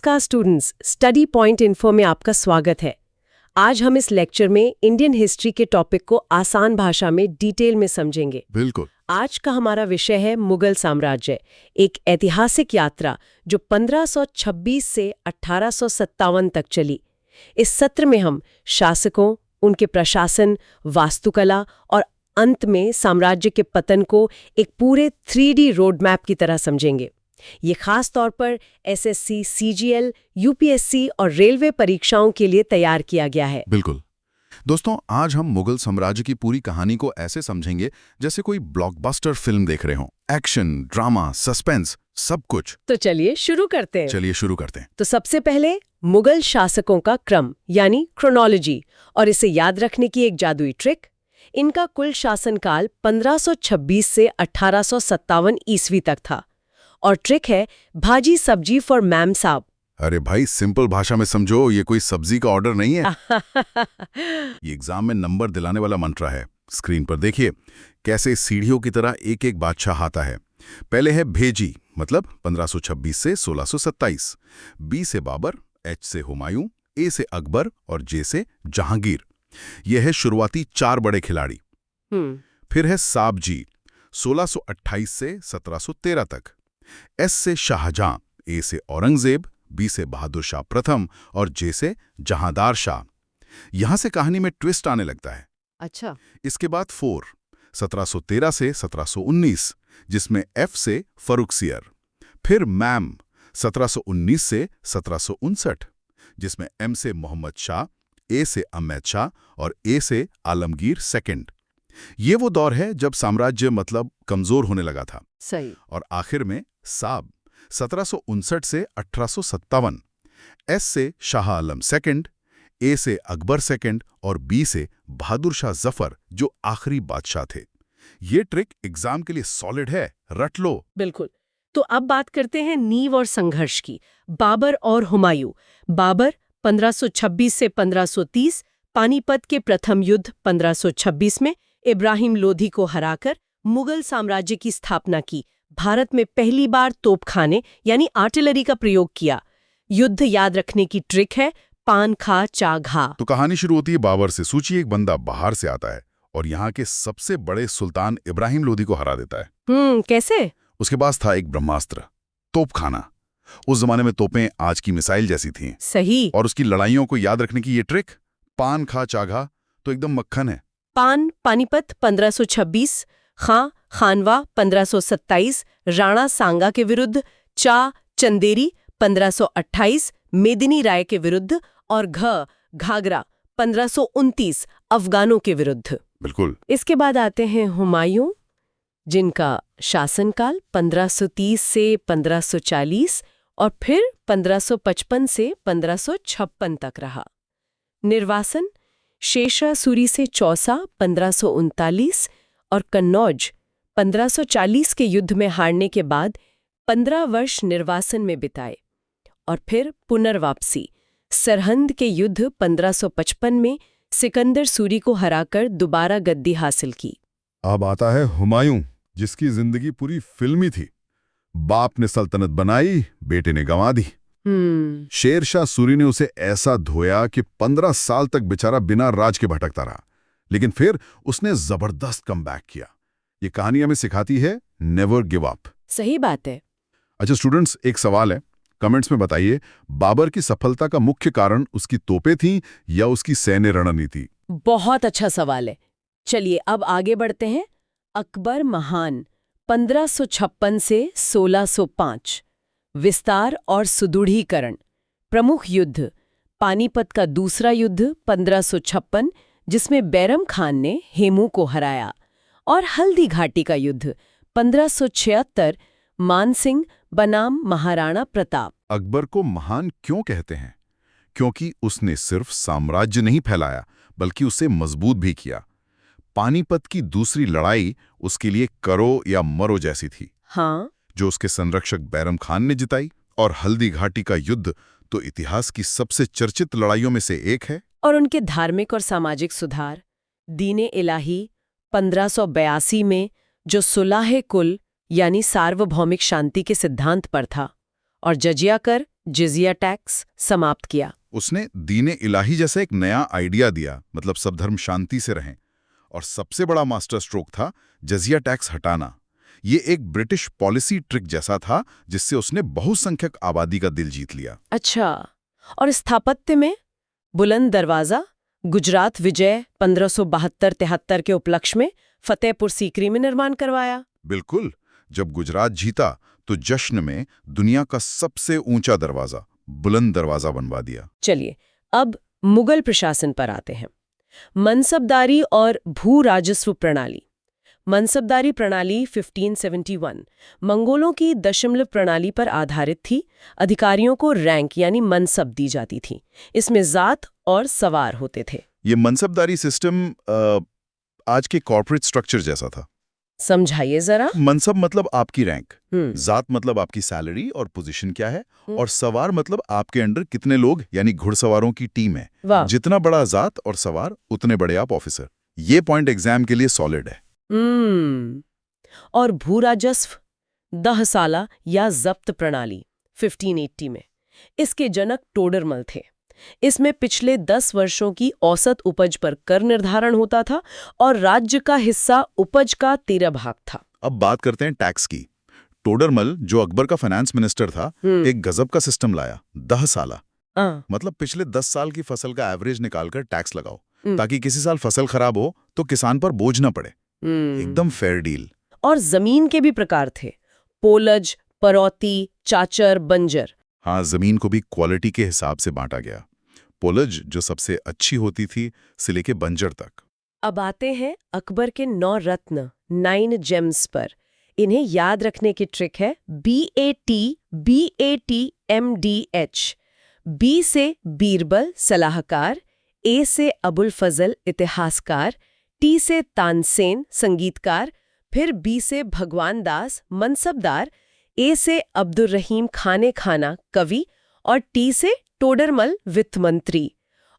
नमस्कार students, study point info में आपका स्वागत है। आज हम इस लेक्चर में इंडियन हिस्ट्री के टॉपिक को आसान भाषा में डिटेल में समझेंगे। बिल्कुल। आज का हमारा विषय है मुगल साम्राज्य, एक ऐतिहासिक यात्रा जो 1526 से 1857 तक चली। इस सत्र में हम शासकों, उनके प्रशासन, वास्तुकला और अंत में साम्राज्य के पतन को एक पूरे 3D रोड मैप की तरह समझेंगे। ये खास तौर पर एसएससी, सीजीएल, यूपीएससी और रेलवे परीक्षाओं के लिए तैयार किया गया है। बिल्कुल। दोस्तों, आज हम मुगल साम्राज्य की पूरी कहानी को ऐसे समझेंगे जैसे कोई ब्लॉकबस्टर फिल्म देख रहे हों। एक्शन, ड्रामा, सस्पेंस, सब कुछ। तो चलिए शुरू करते हैं। तो सबसे पहले मुगल शासकों का क्रम यानी क्रोनोलॉजी, और इसे याद रखने की एक जादुई ट्रिक। इनका कुल शासनकाल 1526 से 1857 ईस्वी तक था। और ट्रिक है भाजी सब्जी फॉर मैम साहब। अरे भाई, सिंपल भाषा में समझो, ये कोई सब्जी का ऑर्डर नहीं है। ये एग्जाम में नंबर दिलाने वाला मंत्र है। स्क्रीन पर देखिए कैसे सीढ़ियों की तरह एक एक बादशाह आता है। पहले है भेजी, मतलब 1526 से 1627। बी से बाबर, एच से हुमायूं, ए से अकबर और जे से जहांगीर। यह है शुरुआती 4 बड़े खिलाड़ी। फिर है साबजी, 1628 से 1713 तक। एस से शाहजहां, ए से औरंगजेब, बी से बहादुर शाह प्रथम और जे से जहांदार शाह। यहां से कहानी में ट्विस्ट आने लगता है। अच्छा। इसके बाद 4, 1713 से 1719, जिसमें एफ से फरुखसियर। फिर मैम, 1719 से 1759, जिसमें एम से मोहम्मद शाह, ए से अहमद शाह और ए से आलमगीर सेकंड। ये वो दौर है जब साम्राज्य मतलब कमजोर होने लगा था। सही। और आखिर में साब, 1759 से 1857। एस से शाह आलम सेकंड, ए से अकबर सेकंड और बी से बहादुर शाह जफर, जो आखिरी बादशाह थे। ये ट्रिक एग्जाम के लिए सॉलिड है, रट लो। बिल्कुल। तो अब बात करते हैं नींव और संघर्ष की। बाबर और हुमायूं। बाबर 1526 से 1530, पानीपत के प्रथम युद्ध 1526 में इब्राहिम लोधी को हराकर मुगल साम्राज्य की स्थापना की। भारत में पहली बार तोपखाने यानी आर्टिलरी का प्रयोग किया। युद्ध याद रखने की ट्रिक है पान खा चा घा। तो कहानी शुरू होती है बाबर से। सोचिए, एक बंदा बाहर से आता है और यहाँ के सबसे बड़े सुल्तान इब्राहिम लोधी को हरा देता है। कैसे? उसके पास था एक ब्रह्मास्त्र, तोपखाना। उस जमाने में तोपें आज की मिसाइल जैसी थीं। सही। और उसकी लड़ाइयों को याद रखने की ये ट्रिक, पान खा चाघा, तो एकदम मक्खन है। पान पानीपत 1526, खां खानवा 1527, राणा सांगा के विरुद्ध, चा चंदेरी 1528, मेदिनी राय के विरुद्ध और घाघरा 1529 अफगानों के विरुद्ध। बिल्कुल। इसके बाद आते हैं हुमायूं, जिनका शासनकाल 1530 से 1540 और फिर 1555 से 1556 तक रहा। निर्वासन शेषा सूरी से चौसा 1539 और कन्नौज 1540 के युद्ध में हारने के बाद 15 वर्ष निर्वासन में बिताए और फिर पुनर्वापसी। सरहंद के युद्ध 1555 में सिकंदर सूरी को हराकर दोबारा गद्दी हासिल की। अब आता है हुमायूं, जिसकी जिंदगी पूरी फिल्मी थी। बाप ने सल्तनत बनाई, बेटे ने गंवा दी। शेरशाह सूरी ने उसे ऐसा धोया कि 15 साल तक बेचारा बिना राज के भटकता रहा। लेकिन फिर उसने जबरदस्त कमबैक किया। ये कहानी हमें सिखाती है नेवर गिव अप। सही बात है। अच्छा स्टूडेंट्स, एक सवाल है, कमेंट्स में बताइए, बाबर की सफलता का मुख्य कारण उसकी तोपें थीं या उसकी सैन्य रणनीति? बहुत अच्छा सवाल है। चलिए अब आगे बढ़ते हैं। अकबर महान 1556 से 1605। विस्तार और सुदृढ़ीकरण। प्रमुख युद्ध पानीपत का दूसरा युद्ध 1556, जिसमें बैरम खान ने हेमू को हराया, और हल्दी घाटी का युद्ध 1576, मानसिंह बनाम महाराणा प्रताप। अकबर को महान क्यों कहते हैं? क्योंकि उसने सिर्फ साम्राज्य नहीं फैलाया, बल्कि उसे मजबूत भी किया। पानीपत की दूसरी लड़ाई उसके लिए करो या मरो जैसी थी। हाँ, जो उसके संरक्षक बैरम खान ने जिताई। और हल्दी घाटी का युद्ध तो इतिहास की सबसे चर्चित लड़ाइयों में से एक है। और उनके धार्मिक और सामाजिक सुधार, दीने इलाही 1582 में, जो सुलाह कुल यानी सार्वभौमिक शांति के सिद्धांत पर था, और जजिया कर जिजिया टैक्स समाप्त किया। उसने दीने इलाही जैसे एक नया आइडिया दिया, मतलब सब धर्म शांति से रहें। और सबसे बड़ा मास्टर स्ट्रोक था जजिया टैक्स हटाना। ये एक ब्रिटिश पॉलिसी ट्रिक जैसा था जिससे उसने बहुसंख्यक आबादी का दिल जीत लिया। अच्छा, और स्थापत्य में बुलंद दरवाजा, गुजरात विजय 1572-73 के उपलक्ष्य में फतेहपुर सीकरी में निर्माण करवाया। बिल्कुल, जब गुजरात जीता तो जश्न में दुनिया का सबसे ऊंचा दरवाजा, बुलंद दरवाजा बनवा दिया। चलिए, अब मुगल प्रशासन पर आते हैं। मनसबदारी और भू राजस्व प्रणाली। मनसबदारी प्रणाली 1571 मंगोलों की दशमलव प्रणाली पर आधारित थी। अधिकारियों को रैंक यानी मनसब दी जाती थी। इसमें जात और सवार होते थे। ये मनसबदारी सिस्टम आज के कॉर्पोरेट स्ट्रक्चर जैसा था। समझाइए जरा। मनसब मतलब आपकी रैंक, जात मतलब आपकी सैलरी और पोजीशन क्या है, और सवार मतलब आपके अंडर कितने लोग यानी घुड़सवारों की टीम है। वाह। जितना बड़ा जात और सवार उतने बड़े आप ऑफिसर। ये पॉइंट एग्जाम के लिए सॉलिड है। और भू राजस्व दहसाला या जब्त प्रणाली 1580 में। इसके जनक टोडरमल थे। इसमें पिछले 10 वर्षों की औसत उपज पर कर निर्धारण होता था और राज्य का हिस्सा उपज का 13 भाग था। अब बात करते हैं टैक्स की। टोडरमल, जो अकबर का फाइनेंस मिनिस्टर था, एक गजब का सिस्टम लाया, दहसाला। मतलब पिछले 10 साल की फसल का एवरेज निकालकर टैक्स लगाओ, ताकि किसी साल फसल खराब हो तो किसान पर बोझ न पड़े। एकदम फेयर डील। और जमीन के भी प्रकार थे, पोलज, परौती, चाचर, बंजर। हाँ, जमीन को भी क्वालिटी के हिसाब से बांटा गया। पोलज जो सबसे अच्छी होती थी से लेके बंजर तक। अब आते हैं अकबर के 9 रत्न 9 जेम्स पर। इन्हें याद रखने की ट्रिक है BAT बी से बीरबल सलाहकार, ए से अबुल फजल इतिहासकार, टी से तानसेन संगीतकार, फिर बी से भगवान दास मनसबदार, ए से अब्दुर रहीम खाने खाना कवि और टी से टोडरमल वित्त मंत्री।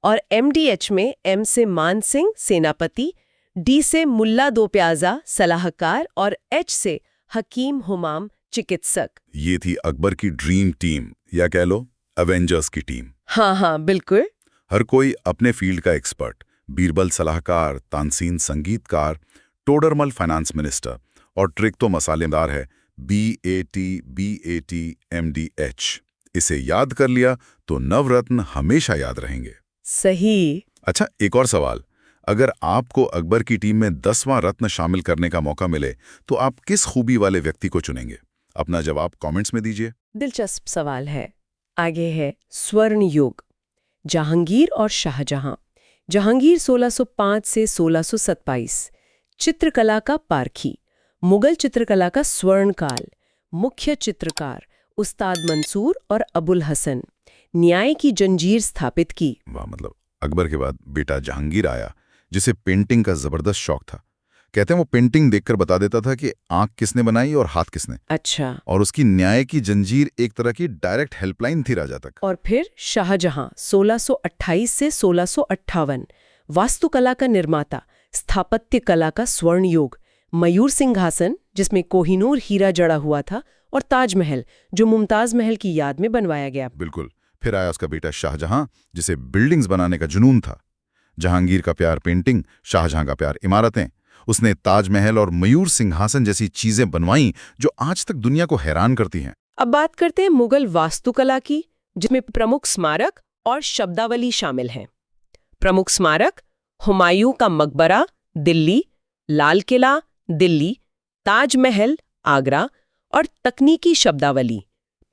और MDH में M से मान सिंह सेनापति, D से मुल्ला दो प्याजा सलाहकार और H से हकीम हुमाम चिकित्सक। ये थी अकबर की ड्रीम टीम, या कह लो एवेंजर्स की टीम। हाँ, बिल्कुल। हर कोई अपने फील्ड का एक्सपर्ट। बीरबल सलाहकार, तानसीन संगीतकार, टोडरमल फाइनेंस मिनिस्टर। और ट्रिक तो मसालेदार है, BAT MDH। इसे याद कर लिया तो नवरत्न हमेशा याद रहेंगे। सही। अच्छा, एक और सवाल। अगर आपको अकबर की टीम में 10वां रत्न शामिल करने का मौका मिले तो आप किस खूबी वाले व्यक्ति को चुनेंगे? अपना जवाब कमेंट्स में दीजिए। दिलचस्प सवाल है। आगे है स्वर्ण युग, जहांगीर और शाहजहां। जहांगीर 1605 से 1627, चित्रकला का पारखी, मुगल चित्रकला का स्वर्ण काल। मुख्य चित्रकार उस्ताद मंसूर और अबुल हसन। न्याय की जंजीर स्थापित की। वाह, मतलब अकबर के बाद बेटा जहांगीर आया, जिसे पेंटिंग का जबरदस्त शौक था। कहते हैं वो पेंटिंग देखकर बता देता था कि आंख किसने बनाई और हाथ किसने। अच्छा। और उसकी न्याय की जंजीर एक तरह की डायरेक्ट हेल्पलाइन थी राजा तक। और फिर शाहजहां 1628 से 1658, वास्तुकला का निर्माता, स्थापत्य कला का स्वर्ण युग। मयूर सिंहासन, जिसमें कोहिनूर हीरा जड़ा हुआ था, और ताजमहल, जो मुमताज महल की याद में बनवाया गया। बिल्कुल। फिर आया उसका बेटा शाहजहां, जिसे बिल्डिंग्स बनाने का जुनून था। जहांगीर का प्यार पेंटिंग, शाहजहां का प्यार इमारतें। उसने ताजमहल और मयूर सिंहासन जैसी चीजें बनवाईं जो आज तक दुनिया को हैरान करती हैं। अब बात करते हैं मुगल वास्तुकला की, जिसमें प्रमुख स्मारक और शब्दावली शामिल हैं। प्रमुख स्मारक: हुमायूं का मकबरा दिल्ली, लाल किला दिल्ली, ताजमहल आगरा। और तकनीकी शब्दावली: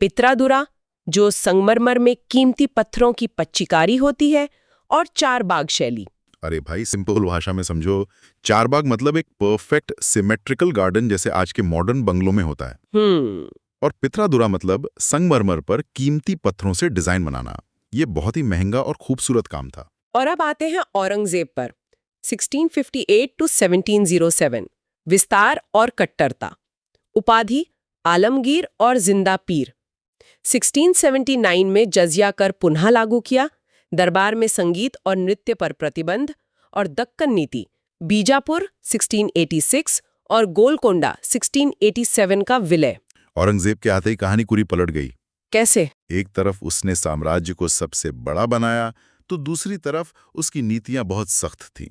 पित्रादुरा, जो संगमरमर में कीमती पत्थरों की पच्चीकारी होती है, और चारबाग शैली। अरे भाई, सिंपल भाषा में समझो, चारबाग मतलब एक परफेक्ट सिमेट्रिकल गार्डन जैसे आज के मॉडर्न बंगलों में होता है। और पित्रादुरा मतलब संगमरमर पर कीमती पत्थरों से डिजाइन बनाना। ये बहुत ही महंगा और खूबसूरत काम था। और अब आते हैं औरंगजेब पर। 1658 to 1707, विस्तार और कट्टरता। उपाधि: आलमगीर और जिंदा पीर। 1679 में जजिया कर पुनः लागू किया। दरबार में संगीत और नृत्य पर प्रतिबंध। और दक्कन नीति, बीजापुर 1686 और गोलकोंडा 1687 का विलय। औरंगजेब के आते ही कहानी पूरी पलट गई। कैसे? एक तरफ उसने साम्राज्य को सबसे बड़ा बनाया, तो दूसरी तरफ उसकी नीतियां बहुत सख्त थीं।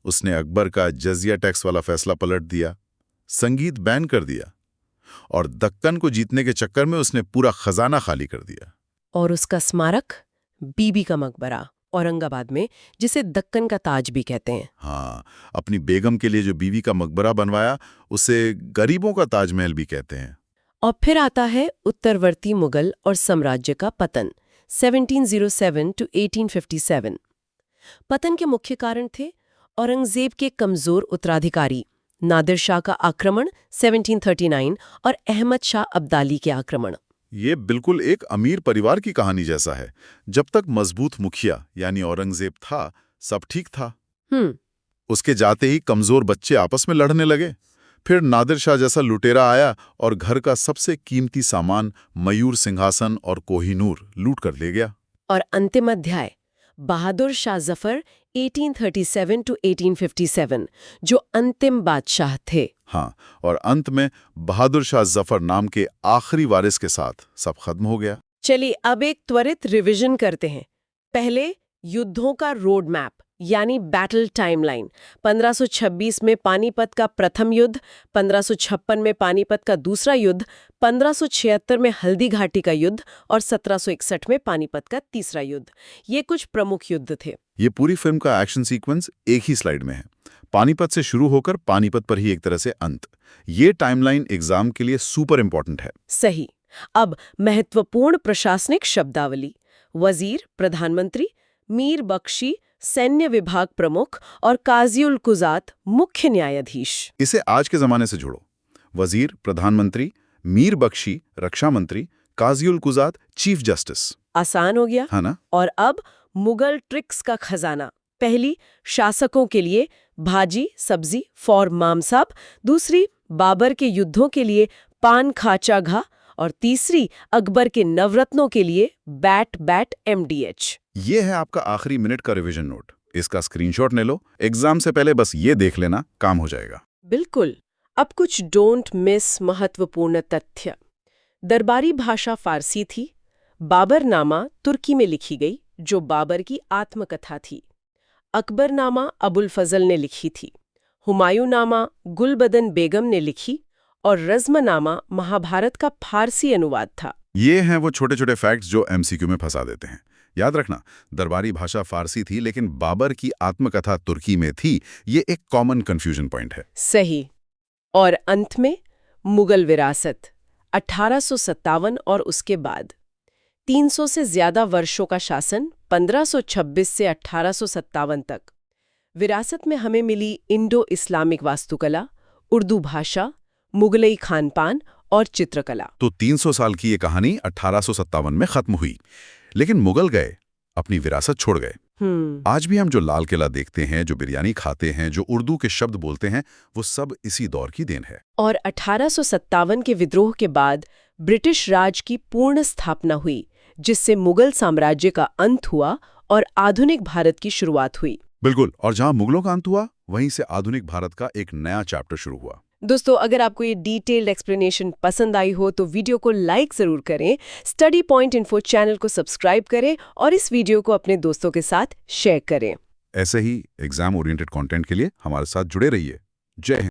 उसने अकबर का जजिया टैक्स वाला फैसला पलट दिया, संगीत बैन कर दिया, और दक्कन को जीतने के चक्कर में उसने पूरा खजाना खाली कर दिया। और उसका स्मारक, बीबी का मकबरा, औरंगाबाद में, जिसे दक्कन का ताज भी कहते हैं। हाँ, अपनी बेगम के लिए जो बीवी का मकबरा बनवाया, उसे गरीबों का ताजमहल भी कहते हैं। और फिर आता है उत्तरवर्ती मुगल और साम्राज्य का पतन, 1707 to 1857। पतन के मुख्य कारण थे औरंगजेब के कमजोर उत्तराधिकारी, नादिर शाह का आक्रमण 1739 और अहमद शाह अब्दाली के आक्रमण। ये बिल्कुल एक अमीर परिवार की कहानी जैसा है। जब तक मजबूत मुखिया यानी औरंगजेब था, सब ठीक था। उसके जाते ही कमजोर बच्चे आपस में लड़ने लगे। फिर नादिर शाह जैसा लुटेरा आया और घर का सबसे कीमती सामान, मयूर सिंहासन और कोहिनूर, लूट कर ले गया। और अंतिम अध्याय, बहादुर शाह जफर 1837 to 1857, जो अंतिम बादशाह थे। हाँ, और अंत में बहादुर शाह जफर नाम के आखिरी वारिस के साथ सब खत्म हो गया। चलिए अब एक त्वरित रिवीजन करते हैं। पहले युद्धों का रोड मैप यानी बैटल टाइमलाइन। 1526 में पानीपत का प्रथम युद्ध, 1556 में पानीपत का दूसरा युद्ध, 1576 में हल्दी घाटी का युद्ध और 1761 में पानीपत का तीसरा युद्ध। ये कुछ प्रमुख युद्ध थे। ये पूरी फिल्म का एक्शन सीक्वेंस एक ही स्लाइड में है। पानीपत से शुरू होकर पानीपत पर ही एक तरह से अंत। ये टाइमलाइन एग्जाम के लिए सुपर इंपॉर्टेंट है। सही। अब महत्वपूर्ण प्रशासनिक शब्दावली। वजीर, प्रधानमंत्री, मीर बख्शी सैन्य विभाग प्रमुख और काजी-उल कुज़ात मुख्य न्यायाधीश। इसे आज के जमाने से जोड़ो। वजीर, प्रधानमंत्री, मीर बख्शी रक्षा मंत्री, काजी-उल कुज़ात चीफ जस्टिस। आसान हो गया है ना? और अब मुगल ट्रिक्स का खजाना। पहली, शासकों के लिए भाजी सब्जी फॉर माम साहब। दूसरी, बाबर के युद्धों के लिए पान खाचा घा। और तीसरी, अकबर के नवरत्नों के लिए बैट बैट MDH। ये है आपका आखिरी मिनट का रिवीजन नोट। इसका स्क्रीनशॉट ले लो। एग्जाम से पहले बस ये देख लेना, काम हो जाएगा। बिल्कुल। अब कुछ डोंट मिस महत्वपूर्ण तथ्य। दरबारी भाषा फारसी थी। बाबरनामा तुर्की में लिखी गई, जो बाबर की आत्मकथा थी। अकबरनामा अबुल फजल ने लिखी थी। हुमायूंनामा गुलबदन बेगम ने लिखी और रज़्मनामा महाभारत का फारसी अनुवाद था। ये हैं वो छोटे छोटे फैक्ट्स जो MCQ में फंसा देते हैं। याद रखना, दरबारी भाषा फारसी थी लेकिन बाबर की आत्मकथा तुर्की में थी। ये एक कॉमन कंफ्यूजन पॉइंट है। सही। और अंत में मुगल विरासत 1857 और उसके बाद 300 से ज्यादा वर्षों का शासन 1526 से 1857 तक। विरासत में हमें मिली इंडो इस्लामिक वास्तुकला, उर्दू भाषा, मुगलई खानपान और चित्रकला। तो 300 साल की ये कहानी 1857 में खत्म हुई, लेकिन मुगल गए, अपनी विरासत छोड़ गए। आज भी हम जो लाल किला देखते हैं, जो बिरयानी खाते हैं, जो उर्दू के शब्द बोलते हैं, वो सब इसी दौर की देन है। और 1857 के विद्रोह के बाद ब्रिटिश राज की पूर्ण स्थापना हुई, जिससे मुगल साम्राज्य का अंत हुआ और आधुनिक भारत की शुरुआत हुई। बिल्कुल, और जहां मुगलों का अंत हुआ, वहीं से आधुनिक भारत का एक नया चैप्टर शुरू हुआ। दोस्तों, अगर आपको ये डिटेल्ड एक्सप्लेनेशन पसंद आई हो तो वीडियो को लाइक जरूर करें, स्टडी पॉइंट इन्फो चैनल को सब्सक्राइब करें और इस वीडियो को अपने दोस्तों के साथ शेयर करें। ऐसे ही एग्जाम ओरिएंटेड कंटेंट के लिए हमारे साथ जुड़े रहिए। जय हिंद।